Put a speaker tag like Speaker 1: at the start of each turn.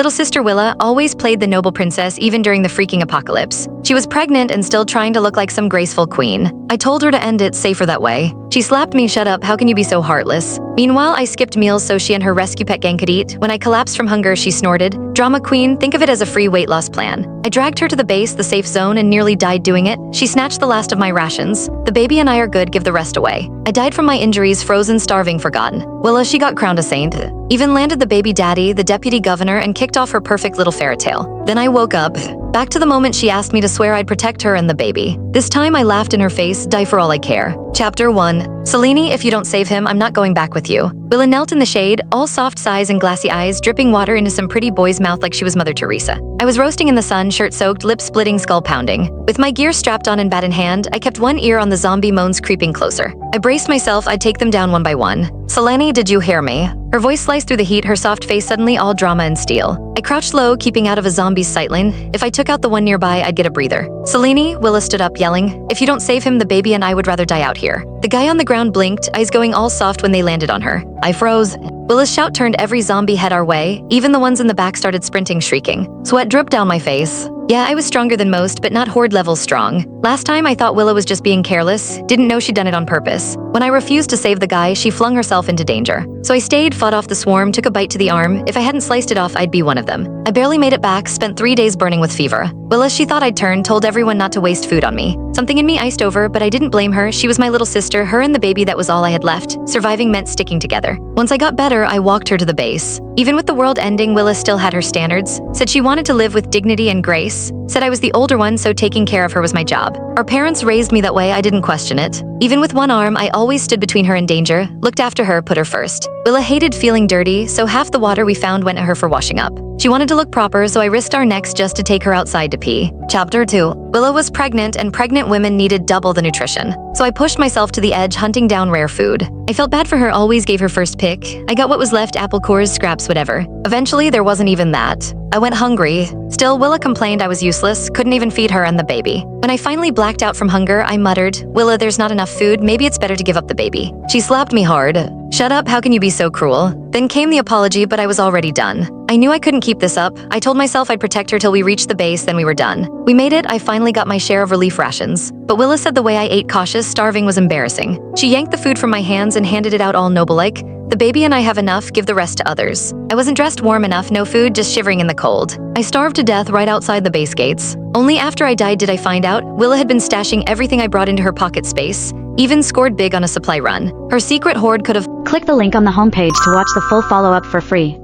Speaker 1: little sister Willa always played the noble princess even during the freaking apocalypse. She was pregnant and still trying to look like some graceful queen. I told her to end it safer that way. She slapped me, "Shut up, how can you be so heartless?" Meanwhile, I skipped meals so she and her rescue pet gang could eat. When I collapsed from hunger, she snorted, "Drama queen, think of it as a free weight loss plan." I dragged her to the base, the safe zone, and nearly died doing it. She snatched the last of my rations. "The baby and I are good, give the rest away." I died from my injuries, frozen, starving, forgotten. Willa, she got crowned a saint. Even landed the baby daddy, the deputy governor, and kicked off her perfect little fairy tale. Then I woke up. Back to the moment she asked me to swear I'd protect her and the baby. This time I laughed in her face, die for all I care. Chapter 1. Selene, if you don't save him, I'm not going back with you. Willa knelt in the shade, all soft sighs and glassy eyes, dripping water into some pretty boy's mouth like she was Mother Teresa. I was roasting in the sun, shirt soaked, lip splitting, skull pounding. With my gear strapped on and bat in hand, I kept one ear on the zombie moans creeping closer. I braced myself, I'd take them down one by one. "Selene, did you hear me?" Her voice sliced through the heat, her soft face suddenly all drama and steel. I crouched low, keeping out of a zombie's sightline. If I took out the one nearby, I'd get a breather. "Selene," Willa stood up, yelling, "if you don't save him, the baby and I would rather die out here." The guy on the ground blinked, eyes going all soft when they landed on her. I froze. Willa's shout turned every zombie head our way. Even the ones in the back started sprinting, shrieking. Sweat dripped down my face. Yeah, I was stronger than most, but not horde level strong. Last time I thought Willa was just being careless, didn't know she'd done it on purpose. When I refused to save the guy, she flung herself into danger. So I stayed, fought off the swarm, took a bite to the arm. If I hadn't sliced it off, I'd be one of them. I barely made it back, spent 3 days burning with fever. Willa, she thought I'd turn, told everyone not to waste food on me. Something in me iced over, but I didn't blame her. She was my little sister, her and the baby, that was all I had left. Surviving meant sticking together. Once I got better, I walked her to the base. Even with the world ending, Willa still had her standards. Said she wanted to live with dignity and grace. Said I was the older one, so taking care of her was my job. Our parents raised me that way, I didn't question it. Even with one arm, I always stood between her and danger, looked after her, put her first. Willa hated feeling dirty, so half the water we found went to her for washing up. She wanted to look proper, so I risked our necks just to take her outside to pee. Chapter 2. Willa was pregnant, and pregnant women needed double the nutrition. So I pushed myself to the edge, hunting down rare food. I felt bad for her, always gave her first pick. I got what was left, apple cores, scraps, whatever. Eventually, there wasn't even that. I went hungry. Still, Willa complained I was useless, couldn't even feed her and the baby. When I finally blacked out from hunger, I muttered, "Willa, there's not enough food, maybe it's better to give up the baby." She slapped me hard. "Shut up, how can you be so cruel?" Then came the apology, but I was already done. I knew I couldn't keep this up. I told myself I'd protect her till we reached the base, then we were done. We made it, I finally got my share of relief rations. But Willa said the way I ate cautious, starving was embarrassing. She yanked the food from my hands and handed it out all noble-like. "The baby and I have enough, give the rest to others." I wasn't dressed warm enough, no food, just shivering in the cold. I starved to death right outside the base gates. Only after I died did I find out Willa had been stashing everything I brought into her pocket space, even scored big on a supply run. Her secret hoard could have—
Speaker 2: Click the link on the homepage to watch the full follow-up for free.